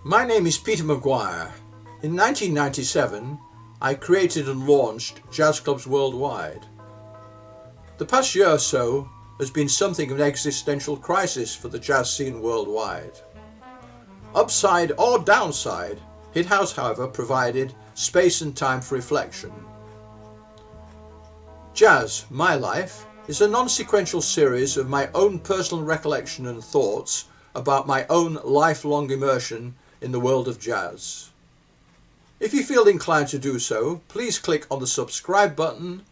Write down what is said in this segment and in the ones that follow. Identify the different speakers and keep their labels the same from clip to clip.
Speaker 1: My name is Peter Maguire. In 1997, I created and launched jazz clubs worldwide. The past year or so has been something of an existential crisis for the jazz scene worldwide. Upside or downside, it has, however, provided space and time for reflection. Jazz, My Life, is a non-sequential series of my own personal recollection and thoughts about my own lifelong immersion in the world of jazz. If you feel inclined to do so, please click on the subscribe button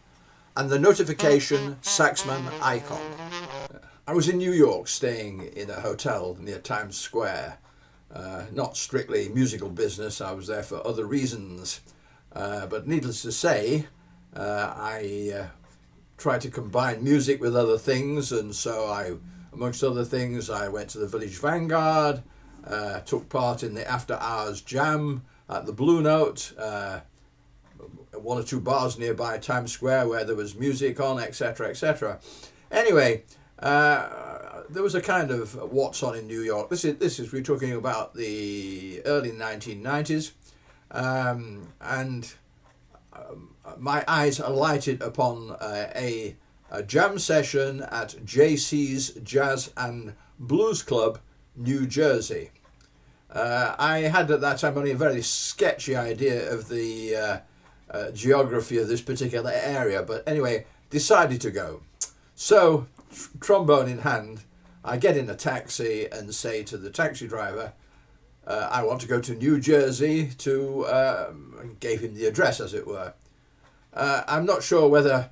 Speaker 1: and the notification Saxman icon. I was in New York staying in a hotel near Times Square. Not strictly musical business, I was there for other reasons. But needless to say, I tried to combine music with other things, and so amongst other things, I went to the Village Vanguard, took part in the after hours jam at the Blue Note, one or two bars nearby Times Square where there was music on, etc., etc. Anyway, there was a kind of what's on in New York. We're talking about the early 1990s, and my eyes alighted upon a jam session at JC's Jazz and Blues Club, New Jersey. I had at that time only a very sketchy idea of the geography of this particular area, but anyway, decided to go. So, trombone in hand, I get in a taxi and say to the taxi driver, I want to go to New Jersey gave him the address, as it were. I'm not sure whether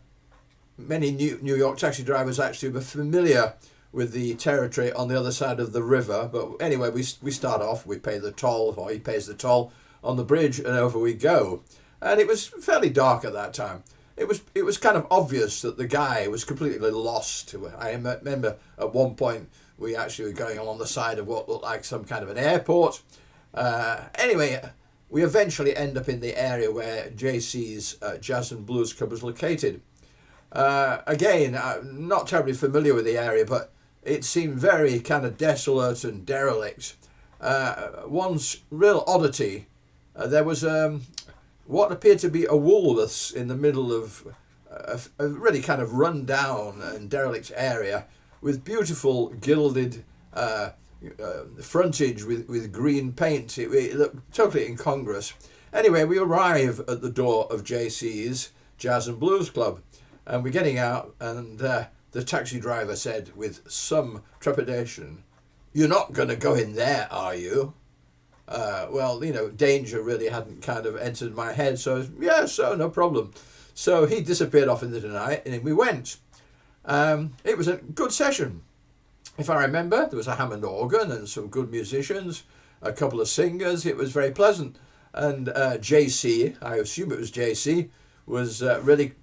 Speaker 1: many New York taxi drivers actually were familiar with the territory on the other side of the river, but anyway, we start off, we pay the toll, or he pays the toll on the bridge, and over we go. And it was fairly dark at that time. It was kind of obvious that the guy was completely lost. I remember at one point we actually were going along the side of what looked like some kind of an airport. Anyway, we eventually end up in the area where JC's Jazz and Blues Club was located. Again, I'm not terribly familiar with the area, but it seemed very kind of desolate and derelict. One real oddity, there was what appeared to be a Woolworths in the middle of a really kind of run down and derelict area with beautiful gilded frontage with green paint. It looked totally incongruous. Anyway, we arrive at the door of JC's Jazz and Blues Club, and we're getting out, and the taxi driver said with some trepidation, "You're not going to go in there, are you?" Well, danger really hadn't kind of entered my head, so no problem. So he disappeared off into the night, and we went. It was a good session. If I remember, there was a Hammond organ and some good musicians, a couple of singers. It was very pleasant. And JC, I assume it was JC, was really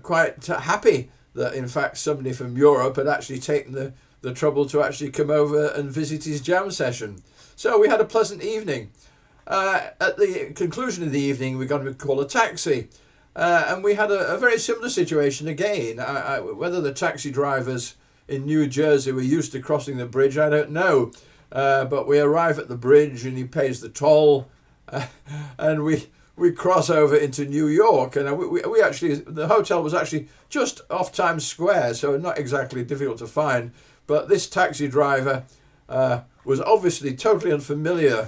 Speaker 1: quite happy that, in fact, somebody from Europe had actually taken the trouble to actually come over and visit his jam session. So we had a pleasant evening. At the conclusion of the evening, we got to call a taxi. And we had a very similar situation again. Whether the taxi drivers in New Jersey were used to crossing the bridge, I don't know. But we arrive at the bridge and he pays the toll. And we cross over into New York. And we actually, the hotel was actually just off Times Square, so not exactly difficult to find. But this taxi driver was obviously totally unfamiliar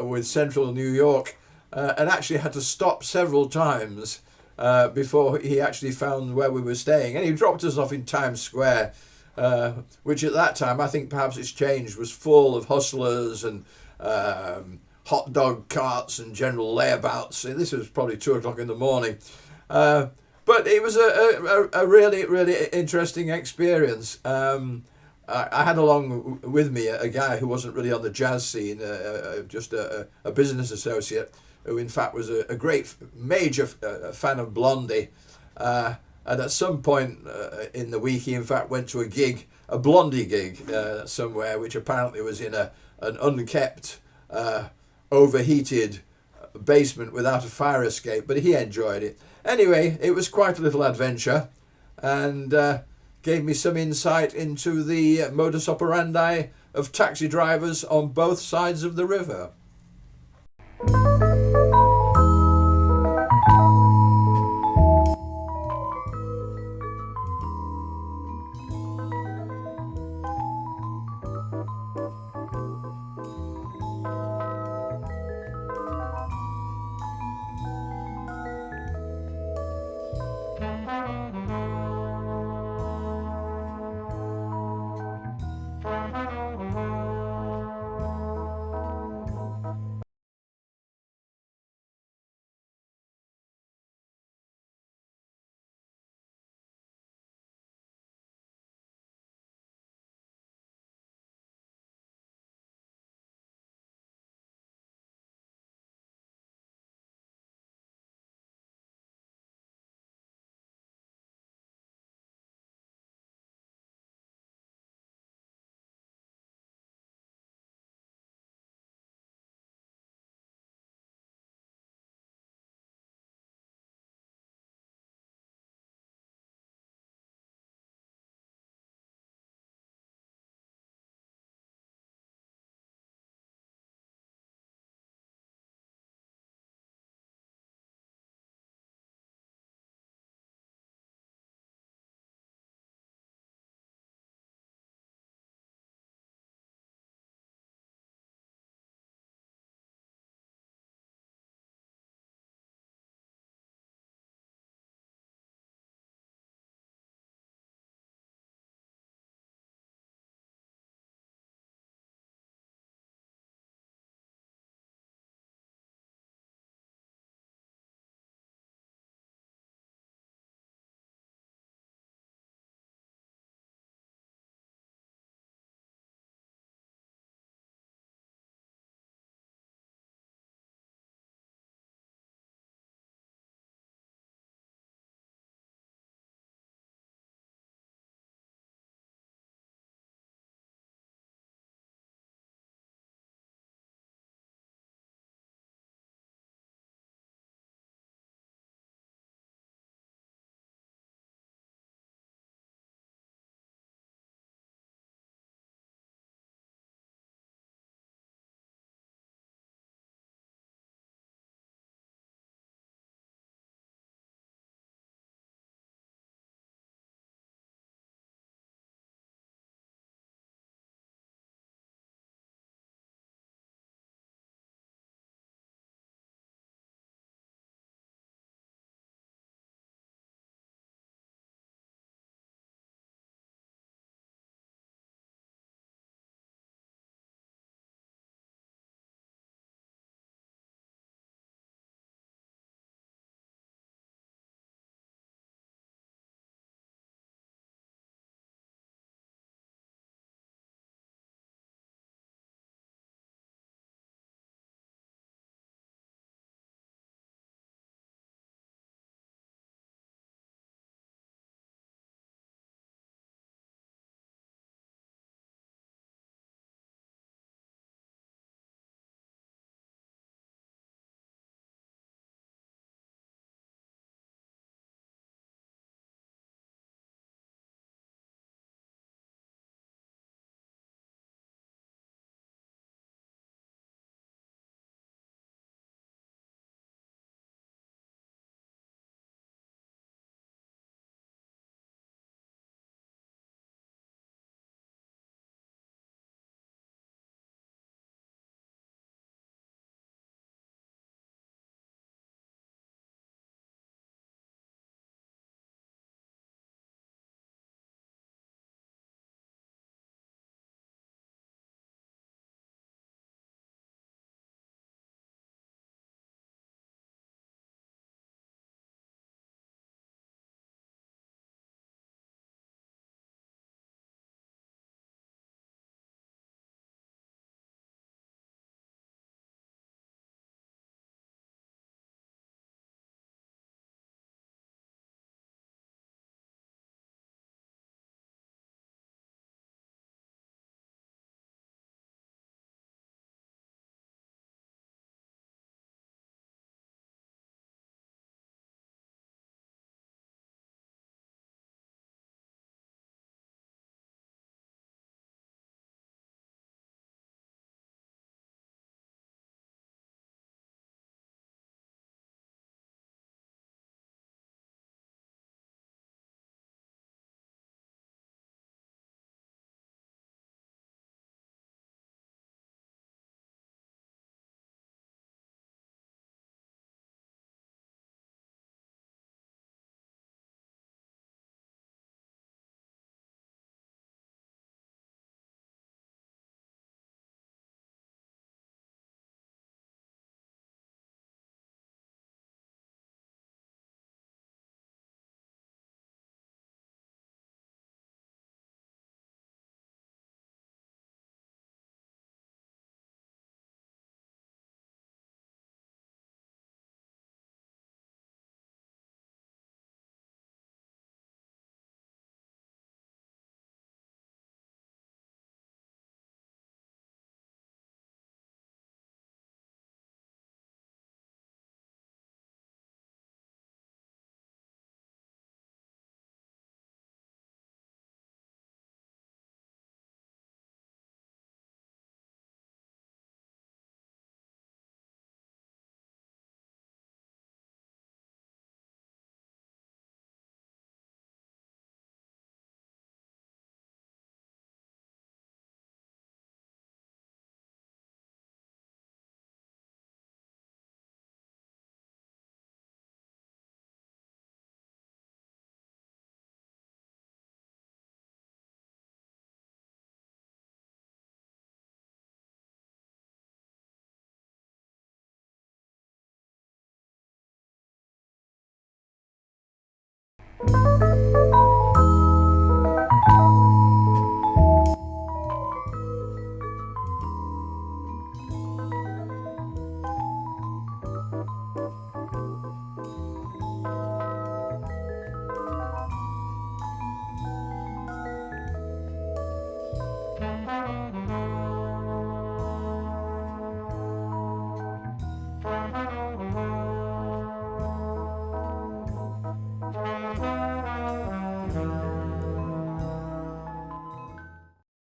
Speaker 1: with central New York and actually had to stop several times before he actually found where we were staying. And he dropped us off in Times Square, which at that time, I think perhaps it's changed, was full of hustlers and hot dog carts and general layabouts. This was probably 2:00 in the morning. But it was a really, really interesting experience. I had along with me a guy who wasn't really on the jazz scene, just a business associate, who in fact was a great major fan of Blondie. And at some point in the week, he in fact went to a Blondie gig somewhere, which apparently was in an unkept, overheated basement without a fire escape, but he enjoyed it. Anyway, it was quite a little adventure, and gave me some insight into the modus operandi of taxi drivers on both sides of the river.